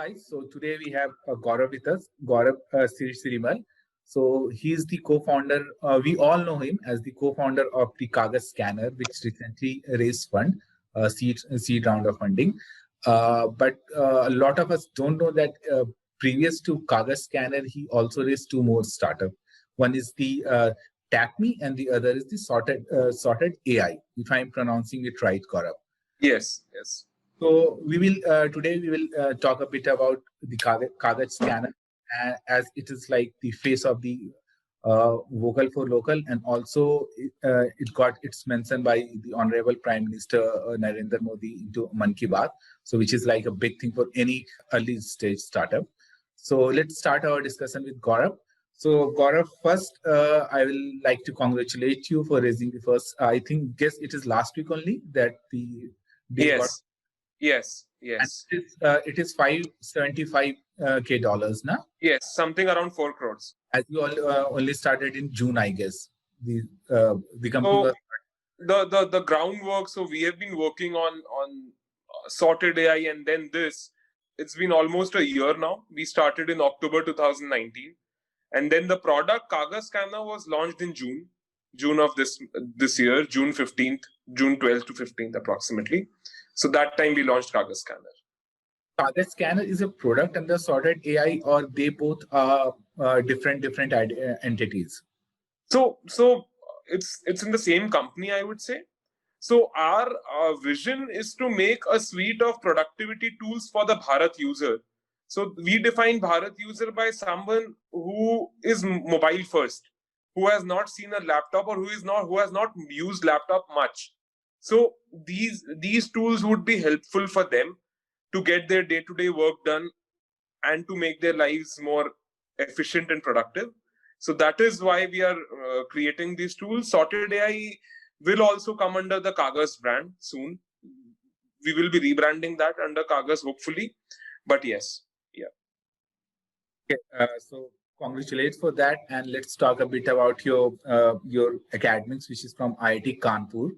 guys. So today we have Gaurav with us, Gaurav Sirimal. So he's the co-founder. We all know him as the co-founder of the Kagas Scanner, which recently raised fund, seed round of funding. But a lot of us don't know that previous to Kagas Scanner, he also raised two more startups. One is the TACME, and the other is the Sorted AI. If I'm pronouncing it right, Gaurav. Yes, yes. So we will today we will talk a bit about the Kagaj scanner, as it is like the face of the vocal for local, and also it got its mention by the Honorable Prime Minister Narendra Modi into Man Ki Baat. So which is like a big thing for any early stage startup. So let's start our discussion with Gaurav. So Gaurav, first I will like to congratulate you for raising the first. I think guess it is last week only that the deal got. Yes. And it is 575 k dollars now. Yes, something around 4 crores. As you all only started in June, I guess. The company was. The groundwork. So we have been working on Sorted AI, and then this. It's been almost a year now. We started in October 2019, and then the product Kagas Scanner was launched in June of this year, June 15th, June 12th to 15th approximately. So that time we launched Kagas Scanner. Kagas Scanner is a product under Sorted AI, or they both are different entities? So it's in the same company, I would say. So our vision is to make a suite of productivity tools for the Bharat user. So we define Bharat user by someone who is mobile first, who has not seen a laptop, or who has not used laptop much. So these tools would be helpful for them to get their day-to-day work done and to make their lives more efficient and productive. So that is why we are creating these tools. Sorted AI will also come under the Kagas brand soon. We will be rebranding that under Kagas, hopefully. But yes, yeah. Okay, so congratulates for that, and let's talk a bit about your academics, which is from IIT Kanpur.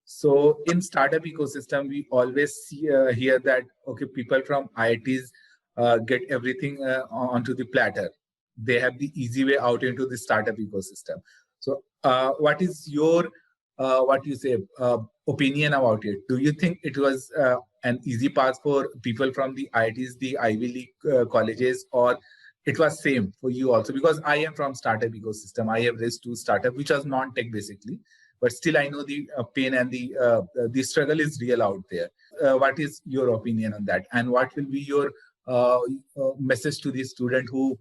So in startup ecosystem, we always hear that okay, people from IITs get everything onto the platter. They have the easy way out into the startup ecosystem. So what is your what you say opinion about it? Do you think it was an easy path for people from the IITs, the Ivy League colleges, or it was same for you also? Because I am from startup ecosystem. I have raised two startup, which was non-tech basically, but still I know the pain and the struggle is real out there. What is your opinion on that, and what will be your message to the student who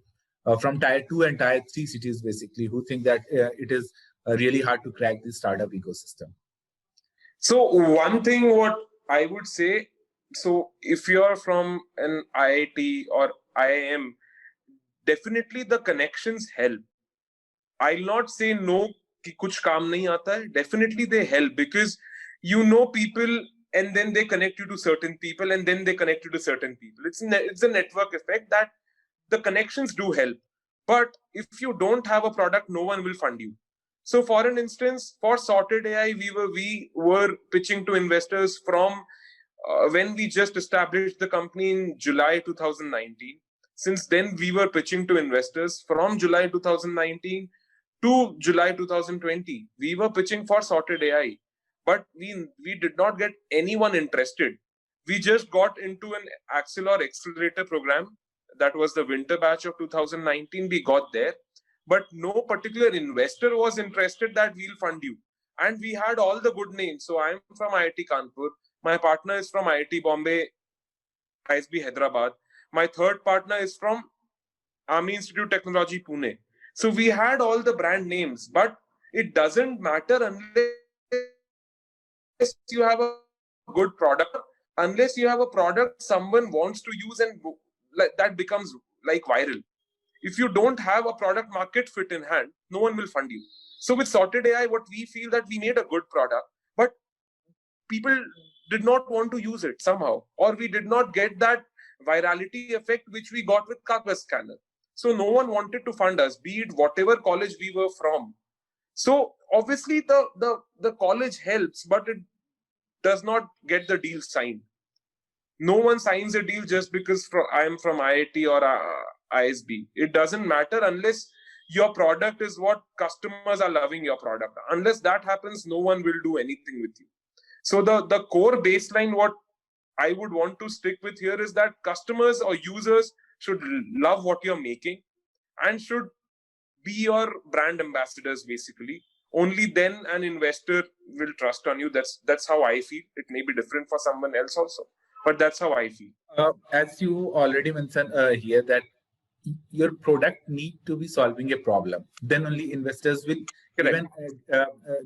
from tier 2 and tier 3 cities basically, who think that it is really hard to crack the startup ecosystem? So one thing what I would say, so if you're from an IIT or IIM, definitely the connections help. I'll not say no कि कुछ काम नहीं आता है. Definitely they help, because you know people, and then they connect you to certain people, and then they connect you to certain people. It's a network effect that the connections do help. But if you don't have a product, no one will fund you. So for an instance, for Sorted AI, we were pitching to investors from when we just established the company in July 2019. Since then, we were pitching to investors from July 2019 to July 2020. We were pitching for Sorted AI, but we did not get anyone interested. We just got into an accelerator program. That was the winter batch of 2019. We got there, but no particular investor was interested that we'll fund you. And we had all the good names. So I'm from IIT Kanpur. My partner is from IIT Bombay, ISB Hyderabad. My third partner is from Army Institute Technology, Pune. So we had all the brand names, but it doesn't matter unless you have a good product, unless you have a product someone wants to use, and that becomes like viral. If you don't have a product market fit in hand, no one will fund you. So with Sorted AI, what we feel that we made a good product, but people did not want to use it somehow, or we did not get that virality effect which we got with Kagas Scanner. So no one wanted to fund us, be it whatever college we were from. So obviously the college helps, but it does not get the deal signed. No one signs a deal just because I am from IIT or ISB. It doesn't matter unless your product is what customers are loving your product. Unless that happens, no one will do anything with you. So the core baseline, what I would want to stick with here is that customers or users should love what you're making and should be your brand ambassadors basically. Only then an investor will trust on you. That's how I feel. It may be different for someone else also, but that's how I feel. As you already mentioned here, that your product need to be solving a problem. Then only investors will Correct.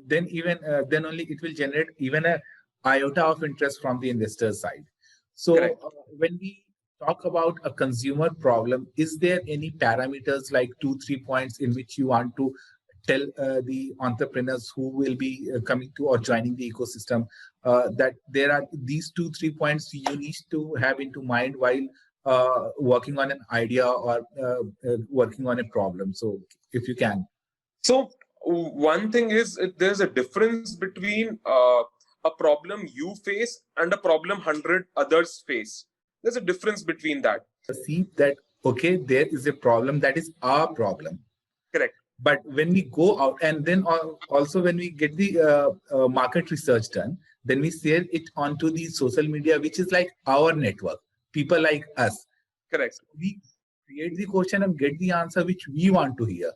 then only it will generate even a iota of interest from the investor side. So Correct. When we talk about a consumer problem, is there any parameters like 2-3 points in which you want to tell the entrepreneurs who will be coming to or joining the ecosystem that there are these 2-3 points you need to have into mind while working on an idea or working on a problem? So if you can. So one thing is there's a difference between a problem you face and a problem 100 others face. There's a difference between that. See that, okay, there is a problem that is our problem. Correct. But when we go out and then also when we get the market research done, then we share it onto the social media, which is like our network, people like us. Correct. We create the question and get the answer which we want to hear.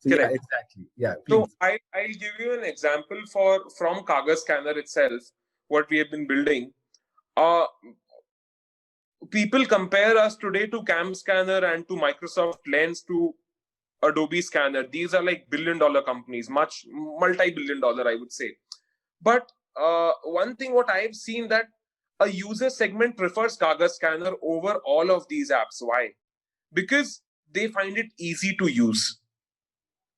So correct. Yeah, exactly. Yeah. Please. So I'll give you an example from Kaga Scanner itself, what we have been building. People compare us today to Cam Scanner and to Microsoft Lens to Adobe Scanner. These are like billion-dollar companies, much multi-billion-dollar, I would say. But one thing what I've seen that a user segment prefers Kaga Scanner over all of these apps. Why? Because they find it easy to use.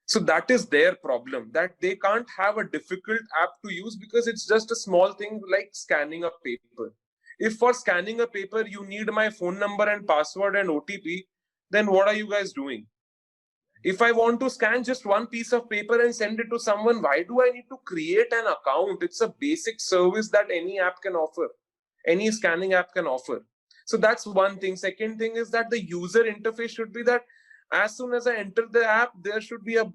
So that is their problem, that they can't have a difficult app to use because it's just a small thing like scanning a paper. If for scanning a paper you need my phone number and password and OTP, then what are you guys doing? If I want to scan just one piece of paper and send it to someone, why do I need to create an account? It's a basic service that any app can offer. Any scanning app can offer. So that's one thing. Second thing is that the user interface should be that as soon as I enter the app, there should be a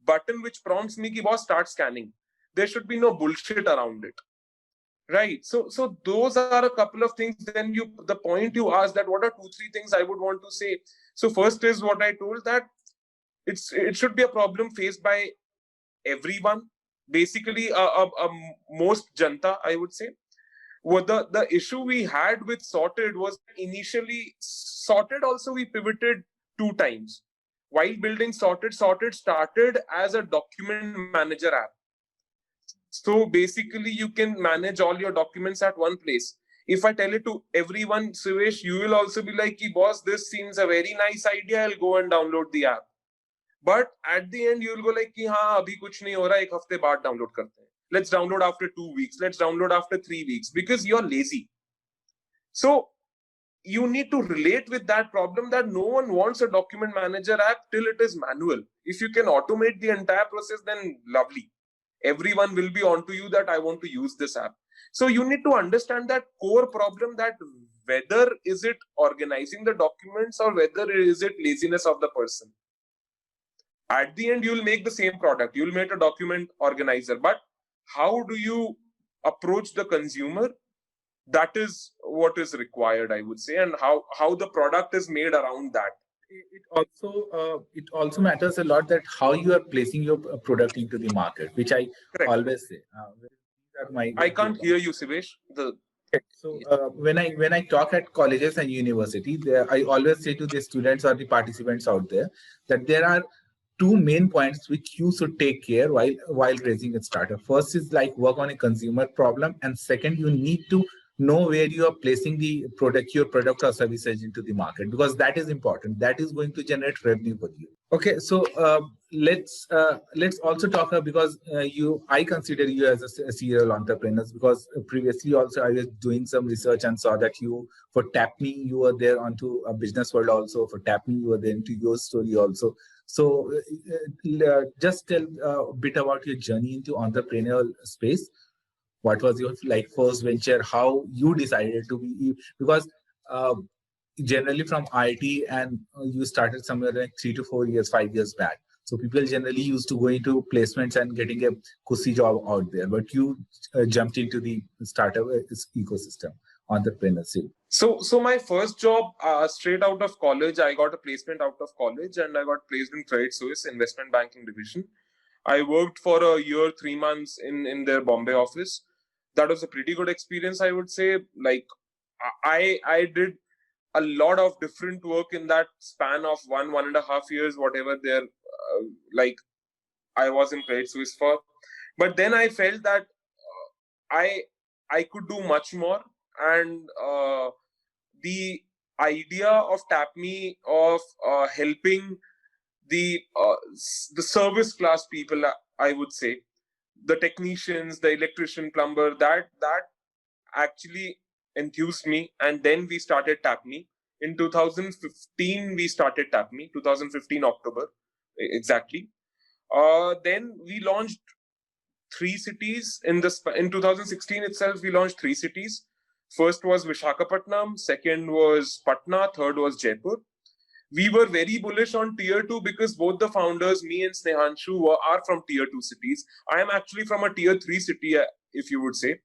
button which prompts me ki boss start scanning. There should be no bullshit around it. Right. So those are a couple of things. Then the point you asked that what are 2-3 things I would want to say. So first is what I told, that it should be a problem faced by everyone. Basically, most janta, I would say. What the issue we had with Sorted was initially Sorted also we pivoted 2 times. While building Sorted started as a document manager app. So basically you can manage all your documents at one place. If I tell it to everyone, Suresh, you will also be like, boss, this seems a very nice idea. I'll go and download the app. But at the end, you'll go like, haan, abhi kuch nahi ho raha, ek hafte baad download karte hain. Let's download after 2 weeks. Let's download after 3 weeks, because you're lazy. So you need to relate with that problem that no one wants a document manager app till it is manual. If you can automate the entire process, then lovely. Everyone will be onto you that I want to use this app. So you need to understand that core problem, that whether is it organizing the documents or whether is it laziness of the person. At the end, you'll make the same product. You'll make a document organizer. But how do you approach the consumer? That is what is required, I would say, and how the product is made around that. It also matters a lot that how you are placing your product into the market, which I Correct. always say. I can't hear you, Sivesh. So when I talk at colleges and university, I always say to the students or the participants out there that there are 2 main points which you should take care while raising a startup. First is like work on a consumer problem, and second, you need to know where you are placing the your product or services into the market, because that is important. That is going to generate revenue for you. Okay, so let's also talk because I consider you as a serial entrepreneur, because previously also I was doing some research and saw that for TapMe you were there onto a business world also. For TapMe you were there into your story also. So just tell a bit about your journey into entrepreneurial space. What was your like first venture? How you decided to be, because uh, generally from IT, and you started somewhere like 3 to 4 years, 5 years back. So people generally used to go into placements and getting a cushy job out there, but you jumped into the startup ecosystem, entrepreneurship. So my first job, straight out of college, I got a placement out of college, and I got placed in Credit Suisse investment banking division. I worked for a year, 3 months in their Bombay office. That was a pretty good experience, I would say. Like I did a lot of different work in that span of 1.5 years, whatever their like I was in Credit Suisse for. But then I felt that I I could do much more, and the idea of TapMe of helping the service class people, I would say, the technicians, the electrician, plumber, that actually enthused me, and then we started TapMe. In 2015, we started TapMe. 2015 October, exactly. Then we launched 3 cities in 2016 itself. We launched 3 cities. First was Vishakhapatnam, second was Patna, third was Jaipur. We were very bullish on tier 2 because both the founders, me and Snehanshu, are from tier 2 cities. I am actually from a tier 3 city, if you would say.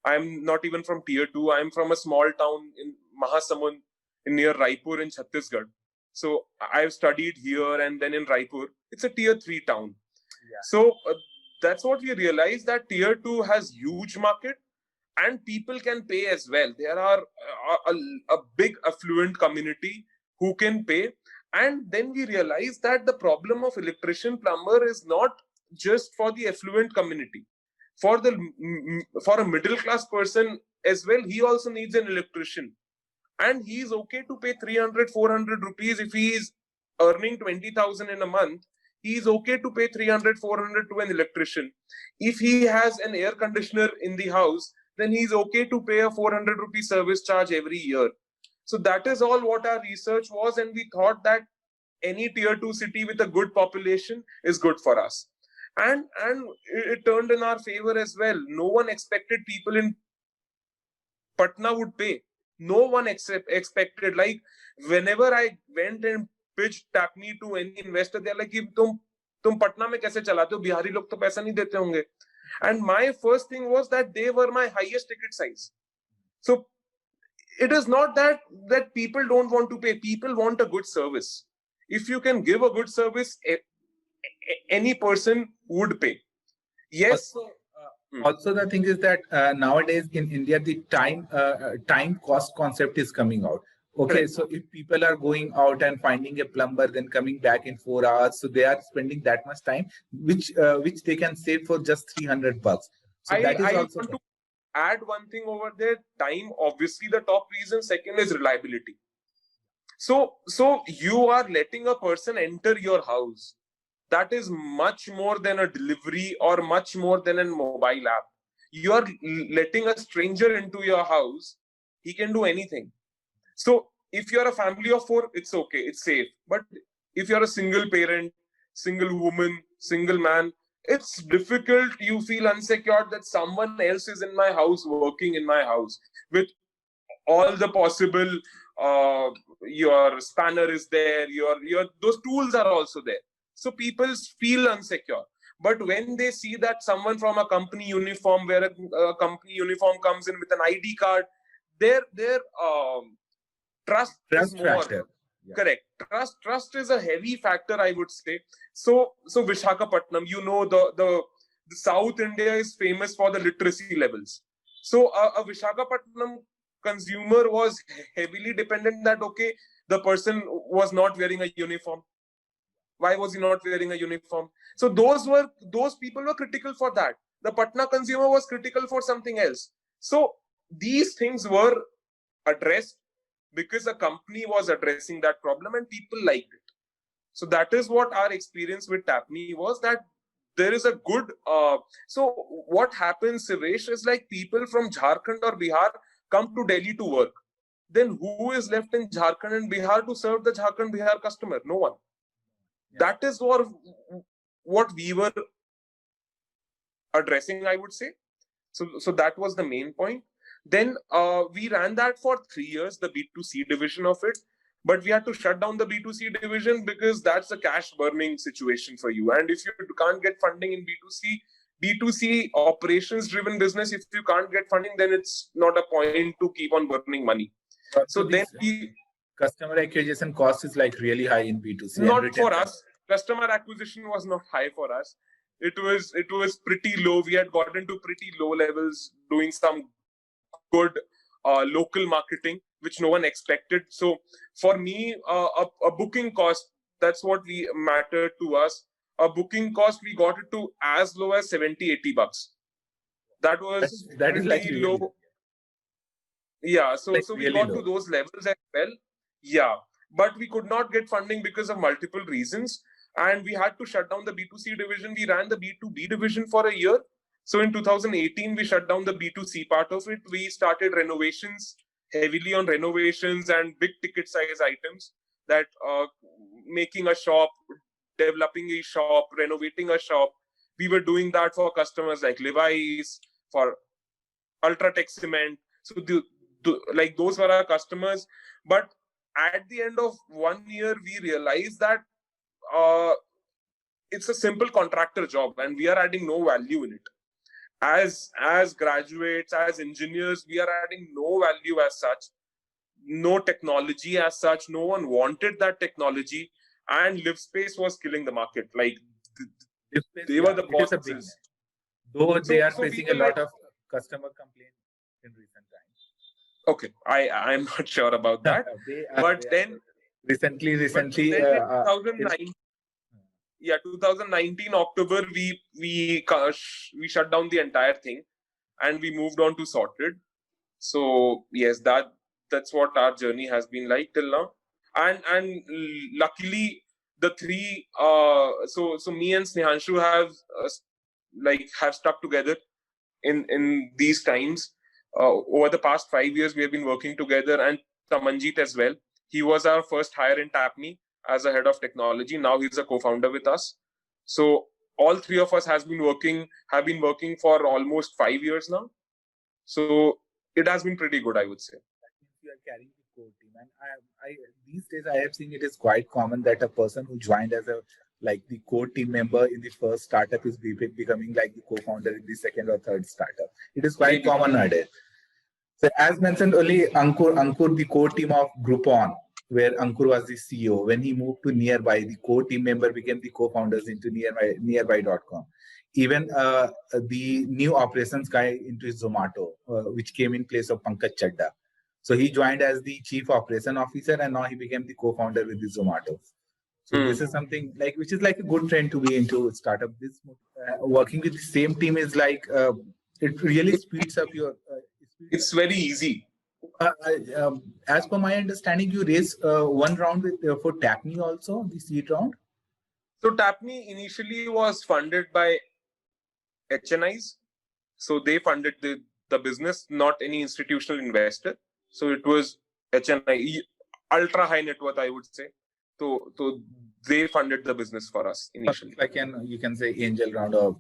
I'm not even from tier 2. I'm from a small town in Mahasamund, near Raipur in Chhattisgarh. So I've studied here and then in Raipur. It's a tier 3 town. Yeah. So that's what we realized, that tier 2 has huge market and people can pay as well. There are a big affluent community who can pay. And then we realized that the problem of electrician plumber is not just for the affluent community. For a middle class person as well, he also needs an electrician. And he's okay to pay 300, 400 rupees if he is earning 20,000 in a month. He's okay to pay 300, 400 to an electrician. If he has an air conditioner in the house, then he's okay to pay a 400 rupee service charge every year. So that is all what our research was, and we thought that any tier 2 city with a good population is good for us. And it turned in our favor as well. No one expected people in Patna would pay. No one expected. Like whenever I went and pitched TapMe to any investor, they're like, तुम पटना में कैसे चलाते हो? बिहारी लोग तो पैसा नहीं देते होंगे. And my first thing was that they were my highest ticket size. So it is not that people don't want to pay. People want a good service. If you can give a good service, any person would pay. Yes. Also, the thing is that nowadays in India, the time cost concept is coming out. Okay, Correct. so if people are going out and finding a plumber, then coming back in 4 hours, so they are spending that much time, which they can save for just $300. So that is I also want to add one thing over there. Time, obviously, the top reason. Second is reliability. So you are letting a person enter your house. That is much more than a delivery or much more than a mobile app. You are letting a stranger into your house. He can do anything. So if you're a family of 4, it's okay, it's safe. But if you're a single parent, single woman, single man, it's difficult. You feel insecure that someone else is in my house, working in my house with all the possible. Your spanner is there. Your those tools are also there. So people feel insecure. But when they see that someone from a company uniform, where a company uniform comes in with an ID card, their trust is more. factor. Yeah. Correct. Trust is a heavy factor, I would say. So Vishakhapatnam, the South India is famous for the literacy levels. So a Vishakhapatnam consumer was heavily dependent that, okay, the person was not wearing a uniform. Why was he not wearing a uniform? So those people were critical for that. The Patna consumer was critical for something else. So these things were addressed because a company was addressing that problem and people liked it. So that is what our experience with TapMe was, that there is a good. So what happens, Sivesh, is like people from Jharkhand or Bihar come to Delhi to work. Then who is left in Jharkhand and Bihar to serve the Jharkhand Bihar customer? No one. Yeah. That is what we were addressing, I would say. So that was the main point. Then we ran that for 3 years, the B2C division of it. But we had to shut down the B2C division because that's a cash burning situation for you. And if you can't get funding in B2C operations driven business, if you can't get funding, then it's not a point to keep on burning money. So then customer acquisition cost is like really high in B2C. Not for us. Customer acquisition was not high for us. It was pretty low. We had gotten to pretty low levels doing some good local marketing, which no one expected. So for me, a booking cost, that's what we mattered to us. A booking cost, we got it to as low as 70-80 bucks. That is like low. Really, yeah, so like we really got low to those levels as well. Yeah, but we could not get funding because of multiple reasons, and we had to shut down the B2C division. We ran the B2B division for a year. So in 2018, we shut down the B2C part of it. We started renovations, heavily on renovations and big ticket size items, that making a shop, developing a shop, renovating a shop. We were doing that for customers like Levi's, for Ultratech Cement. So like those were our customers. But at the end of 1 year, we realized that it's a simple contractor job and we are adding no value in it. As graduates, as engineers, we are adding no value as such, no technology as such. No one wanted that technology, and LiveSpace was killing the market. Like they were the bosses. Though they are facing a lot of customer complaints in recent times. Okay, I'm not sure about that. Then recently, in 2009. Yeah, 2019 October, we shut down the entire thing, and we moved on to Sorted. So yes, that's what our journey has been like till now. And luckily, the three so me and Snehanshu have stuck together in these times. Over the past 5 years, we have been working together, and Tamanjeet as well. He was our first hire in Tapme as a head of technology. Now he's a co-founder with us. So all three of us have been working for almost 5 years now. So it has been pretty good, I would say. That means you are carrying the core team, and I these days I have seen it is quite common that a person who joined as the core team member in the first startup is becoming like the co-founder in the second or third startup. It is quite common nowadays. So as mentioned earlier, Ankur, the core team of Groupon, where Ankur was the CEO. When he moved to Nearby, the core team member became the co-founders into Nearby.com. Even the new operations guy into Zomato, which came in place of Pankaj Chadda. So he joined as the chief operation officer, and now he became the co-founder with the Zomato. So this is something which is like a good trend to be into startup. This working with the same team is like it really speeds up your. It's very easy. As per my understanding, you raised one round for Tapme also, the seed round. So Tapme initially was funded by HNIs. So they funded the business, not any institutional investor. So it was HNI, ultra high net worth, I would say. So they funded the business for us initially. You can say angel round, or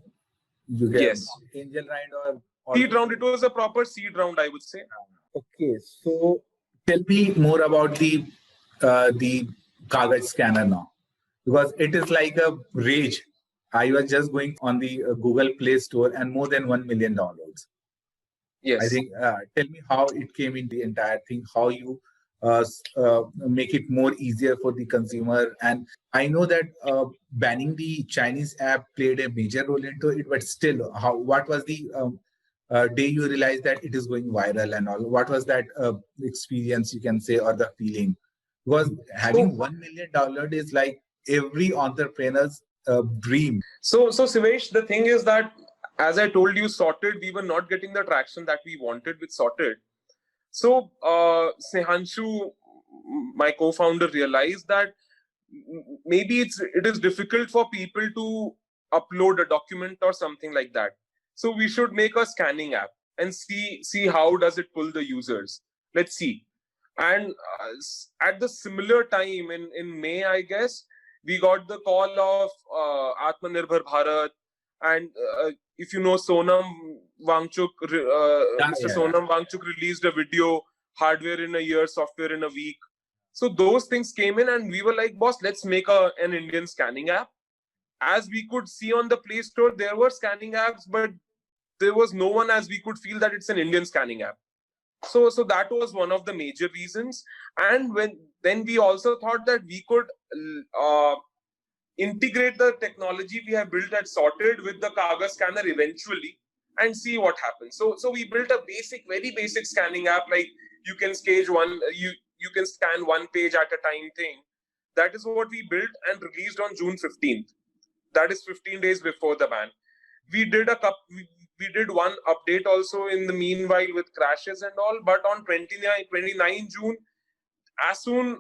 yes, angel round or seed round. It was a proper seed round, I would say. Okay, so tell me more about the Kagaz scanner now, because it is like a rage. I was just going on the Google Play Store and more than 1 million downloads. Yes. I think, tell me how it came in the entire thing, how you make it more easier for the consumer. And I know that banning the Chinese app played a major role into it, but still, what was the day you realized that it is going viral and all? What was that experience, you can say, or the feeling? Because having 1 million download is like every entrepreneur's dream. So Sivesh, the thing is that, as I told you, Sorted, we were not getting the traction that we wanted with Sorted. So Snehanshu, my co-founder, realized that maybe it is difficult for people to upload a document or something like that. So we should make a scanning app and see how does it pull the users. Let's see. And at the similar time in May, I guess, we got the call of Atmanirbhar Bharat And if you know Sonam Wangchuk, Mr. Yeah. Sonam Wangchuk released a video, hardware in a year, software in a week. So those things came in, and we were like, boss, let's make an Indian scanning app. As we could see on the Play Store, there were scanning apps, but there was no one as we could feel that it's an Indian scanning app. So that was one of the major reasons. And then we also thought that we could integrate the technology we have built at Sorted with the Kaga scanner eventually and see what happens. So we built a very basic scanning app, like you can you can scan one page at a time thing. That is what we built and released on June 15th. That is 15 days before the ban. We did we did one update also in the meanwhile with crashes and all, but on 29 June, as soon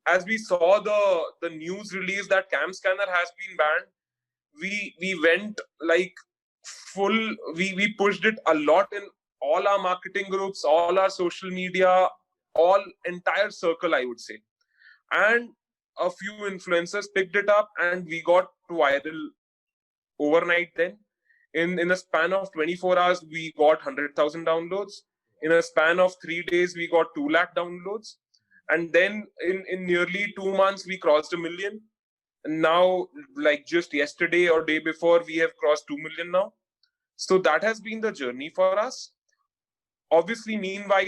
as we saw the news release that Cam Scanner has been banned, we went like full, we pushed it a lot in all our marketing groups, all our social media, all entire circle, I would say. And a few influencers picked it up and we got viral overnight then. In a span of 24 hours, we got 100,000 downloads. In a span of 3 days, we got 2 lakh downloads. And then in nearly 2 months, we crossed 1 million. And now, like just yesterday or day before, we have crossed 2 million now. So that has been the journey for us. Obviously, meanwhile,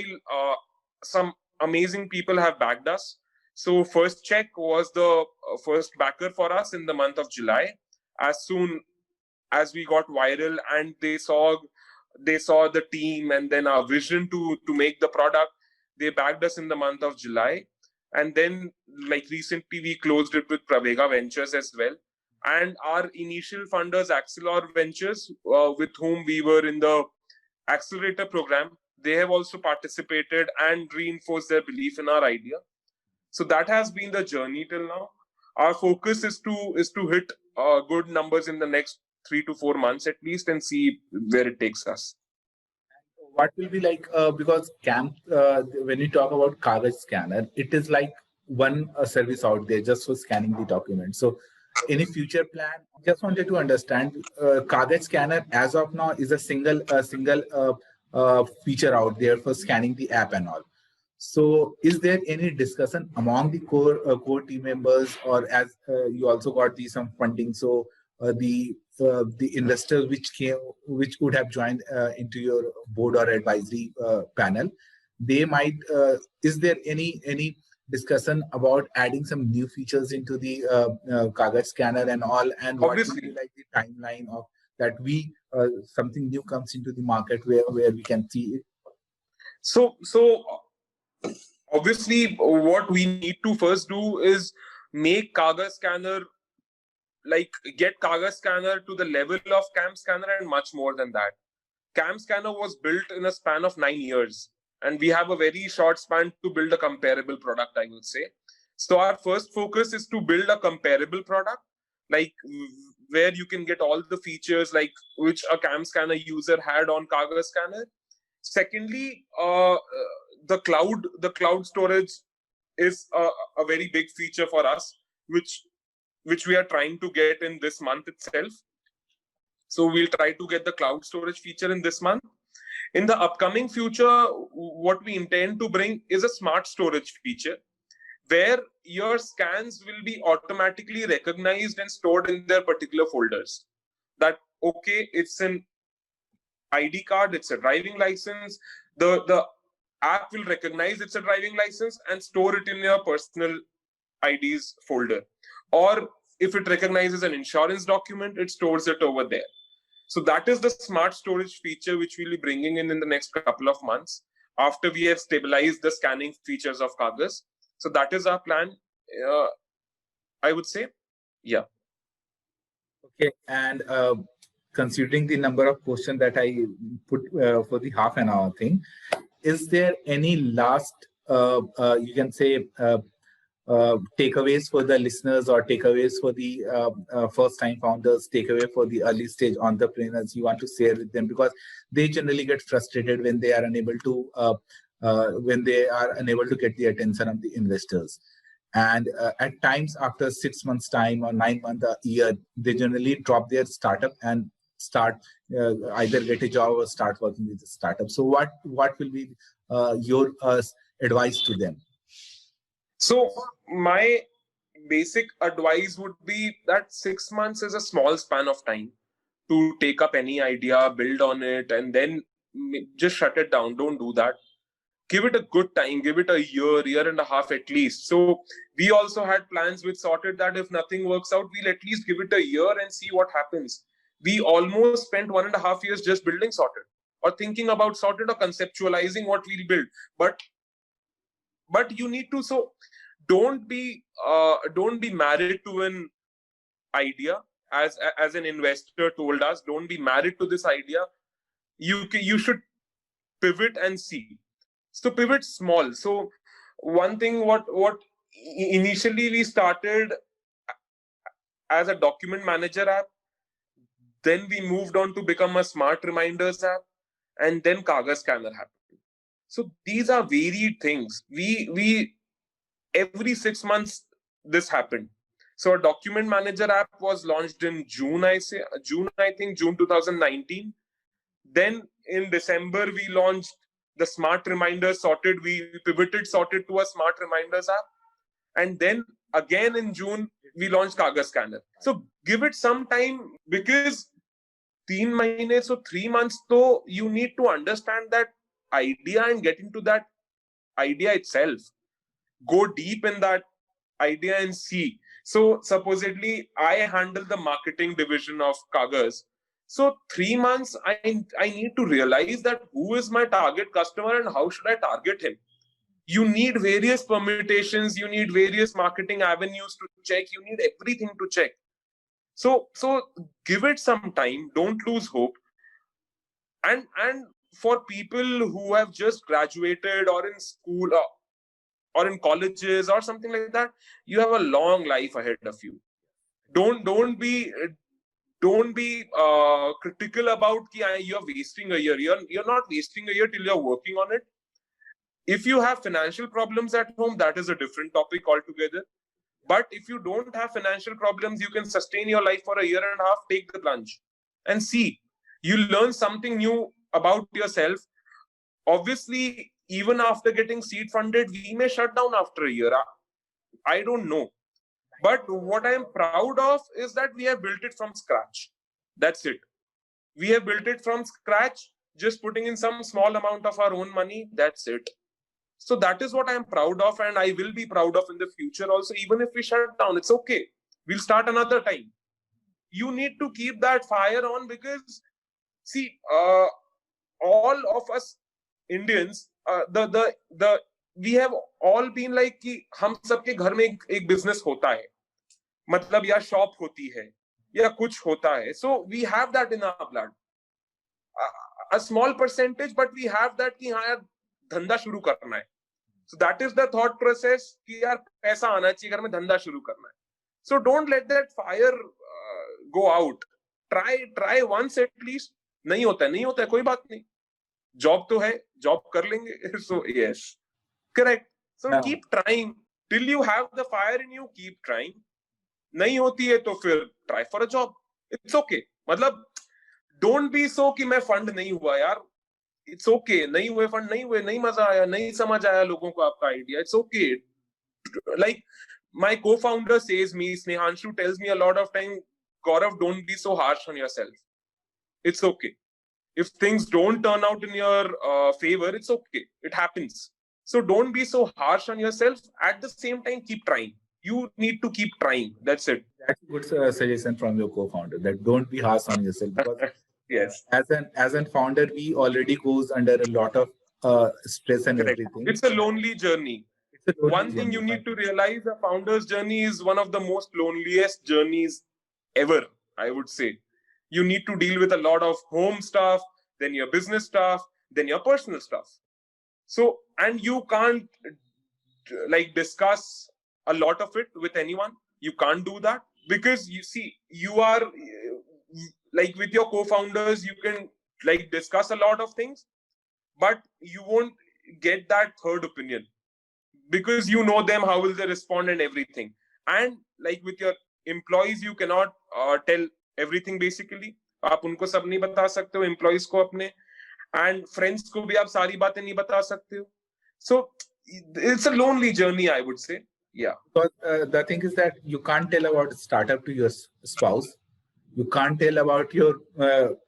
some amazing people have backed us. So First Check was the first backer for us in the month of July. As soon as we got viral and they saw the team and then our vision to make the product, they backed us in the month of July. And then, like recently, we closed it with Pravega Ventures as well. And our initial funders, Axelor Ventures, with whom we were in the accelerator program, they have also participated and reinforced their belief in our idea. So that has been the journey till now. Our focus is to hit good numbers in the next 3 to 4 months at least and see where it takes us. What will be like, because when you talk about Kagaz scanner, it is like one service out there just for scanning the document. So any future plan? Just wanted to understand, Kagaz scanner as of now is a single feature out there for scanning the app and all. So is there any discussion among the core team members, or as you also got some funding, so the investors which would have joined into your board or advisory panel, they might, is there any discussion about adding some new features into the Kagaz scanner and all, and what Obviously. will be like the timeline of that something new comes into the market where we can see it? So obviously, what we need to first do is make Kagaz scanner, like get Kagaz scanner to the level of Cam scanner and much more than that. Cam scanner was built in a span of 9 years, and we have a very short span to build a comparable product, I would say. So our first focus is to build a comparable product, like where you can get all the features like which a Cam scanner user had on Kagaz scanner. Secondly, the cloud storage is a very big feature for us, which we are trying to get in this month itself. So we'll try to get the cloud storage feature in this month. In the upcoming future, what we intend to bring is a smart storage feature where your scans will be automatically recognized and stored in their particular folders. That, okay, it's an ID card, it's a driving license. The app will recognize it's a driving license and store it in your personal IDs folder. Or if it recognizes an insurance document, it stores it over there. So that is the smart storage feature which we'll be bringing in the next couple of months after we have stabilized the scanning features of Kagaz. So that is our plan, I would say. Yeah. Okay, and considering the number of questions that I put for the half an hour thing, is there any last, you can say, takeaways for the listeners or takeaways for the first-time founders, takeaway for the early-stage entrepreneurs you want to share with them? Because they generally get frustrated when they are unable to get the attention of the investors. And at times, after 6 months' time or 9 months, a year, they generally drop their startup and start either get a job or start working with a startup. So what will be your advice to them? So my basic advice would be that 6 months is a small span of time to take up any idea, build on it, and then just shut it down. Don't do that. Give it a good time. Give it a year and a half at least. So we also had plans which sorted that if nothing works out, we'll at least give it a year and see what happens. We almost spent 1.5 years just building sorted, or thinking about sorted, or conceptualizing what we'll build. But you need to, so don't be married to an idea. As an investor told us, don't be married to this idea. You should pivot and see. So pivot small. So one thing, what initially we started as a document manager app, then we moved on to become a smart reminders app, and then Kagaz Scanner happened. So these are varied things. We every 6 months this happened. So a document manager app was launched in June 2019. Then in December we launched the smart reminders sorted. We pivoted sorted to a smart reminders app, and then again in June we launched Kagaz Scanner. So give it some time, because 3 months, so 3 months, so you need to understand that idea and get into that idea itself. Go deep in that idea and see. So supposedly I handle the marketing division of Kagaz. So 3 months, I need to realize that who is my target customer and how should I target him. You need various permutations, you need various marketing avenues to check, you need everything to check. So give it some time, don't lose hope. And for people who have just graduated or in school or in colleges or something like that, you have a long life ahead of you. Don't be critical about you're wasting a year. You're not wasting a year till you're working on it. If you have financial problems at home, that is a different topic altogether. But if you don't have financial problems, you can sustain your life for a year and a half. Take the plunge and see. You learn something new about yourself. Obviously, even after getting seed funded, we may shut down after a year. I don't know. But what I am proud of is that we have built it from scratch. That's it. We have built it from scratch, just putting in some small amount of our own money. That's it. So that is what I am proud of, and I will be proud of in the future also. Even if we shut down, it's okay. We'll start another time. You need to keep that fire on, because see, all of us Indians, we have all been like कि हम सबके घर में एक business होता है, मतलब या shop होती है या कुछ होता है. So we have that in our blood. A small percentage, but we have that कि हाँ यार धंधा शुरू करना है. So that is the thought process कि यार पैसा आना चाहिए, घर में धंधा शुरू करना है. So don't let that fire go out. Try once at least. नहीं होता है कोई बात नहीं. Job तो है, job कर लेंगे. So yes, correct. So keep trying till you have the fire in you. Keep trying. नहीं होती है तो फिर try for a job. It's okay. मतलब don't be so कि मैं fund नहीं हुआ यार. It's okay. नहीं हुए fund, नहीं हुए, नहीं मजा आया, नहीं समझ आया लोगों को आपका idea. It's okay. Like my co-founder says me, Snehanshu tells me a lot of time, Gaurav, don't be so harsh on yourself. It's okay. If things don't turn out in your favor, it's okay. It happens. So don't be so harsh on yourself. At the same time, keep trying. You need to keep trying. That's it. That's a good suggestion from your co-founder, that don't be harsh on yourself, because yes, as a founder, we already goes under a lot of stress and correct. everything. It's a lonely journey. One thing you need to realize, a founder's journey is one of the most loneliest journeys ever, I would say. You need to deal with a lot of home stuff, then your business stuff, then your personal stuff. So, and you can't like discuss a lot of it with anyone. You can't do that, because you see, you are like with your co-founders, you can like discuss a lot of things, but you won't get that third opinion, because you know them, how will they respond and everything. And like with your employees, you cannot tell everything basically. आप उनको सब नहीं बता सकते हो, employees को अपने, and friends को भी आप सारी बातें नहीं बता सकते हो. So it's a lonely journey, I would say. Yeah. But the thing is that you can't tell about startup to your spouse. You can't tell about your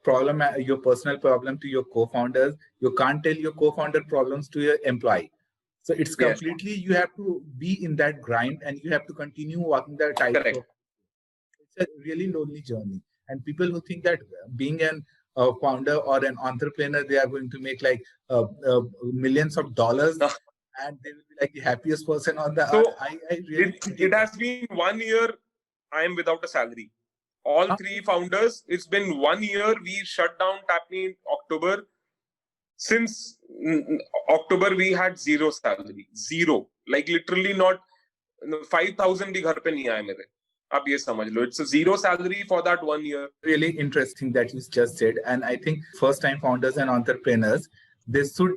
problem, your personal problem to your co-founders. You can't tell your co-founder problems to your employee. So it's Yes. completely, you have to be in that grind and you have to continue walking that tightrope. It's a really lonely journey. And people who think that being an founder or an entrepreneur, they are going to make like millions of dollars and they will be like the happiest person on the So earth. I really it has been 1 year I am without a salary. All three founders, it's been 1 year. We shut down Tapney in October. Since October, we had zero salary. Zero. Like literally not 5,000 bhi ghar pe nahi aaye mere. Ab ye samajh lo. It's a zero salary for that 1 year. Really interesting that you just said. And I think first-time founders and entrepreneurs, they should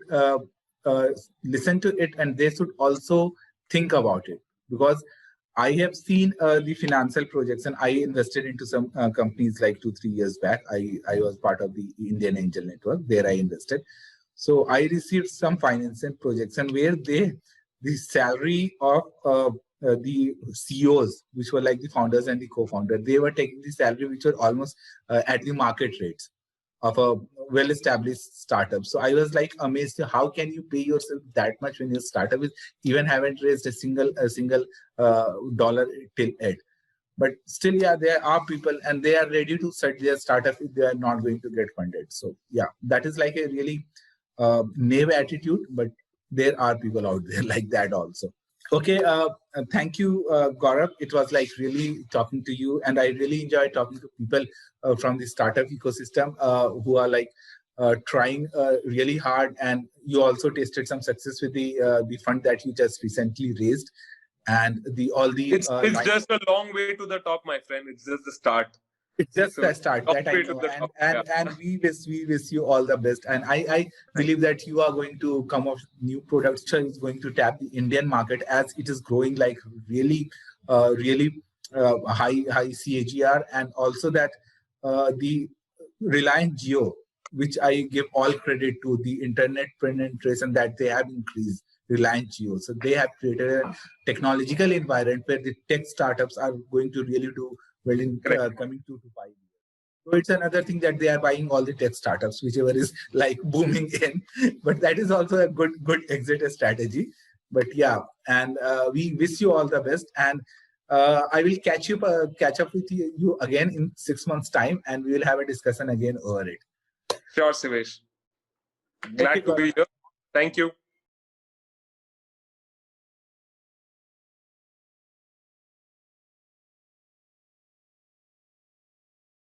listen to it and they should also think about it. Because I have seen the financial projects and I invested into some companies like 2-3 years back. I was part of the Indian Angel Network. There I invested. So I received some financial projects and where the salary of the CEOs, which were like the founders and the co-founder, they were taking the salary which were almost at the market rates of a well-established startup. So I was like amazed, how can you pay yourself that much when your startup is even haven't raised a single dollar till yet. But still, yeah, there are people and they are ready to set their startup if they are not going to get funded. So yeah, that is like a really naive attitude, but there are people out there like that also. Okay, thank you, Gaurav. It was like really talking to you, and I really enjoyed talking to people from the startup ecosystem who are like trying really hard. And you also tasted some success with the fund that you just recently raised, and It's just a long way to the top, my friend. It's just the start. It's just the start that I know, and we wish you all the best. And I believe that you are going to come up with new products which is going to tap the Indian market as it is growing like really high CAGR, and also that the Reliance Jio, which I give all credit to, the internet penetration that they have increased. Reliance Jio, so they have created a technological environment where the tech startups are going to really do well in coming 2 to 5 years. So it's another thing that they are buying all the tech startups, whichever is like booming in. But that is also a good exit strategy. But yeah, and we wish you all the best. And I will catch up with you again in 6 months' time, and we will have a discussion again over it. Sure, Sivesh. Glad to be here. Thank you.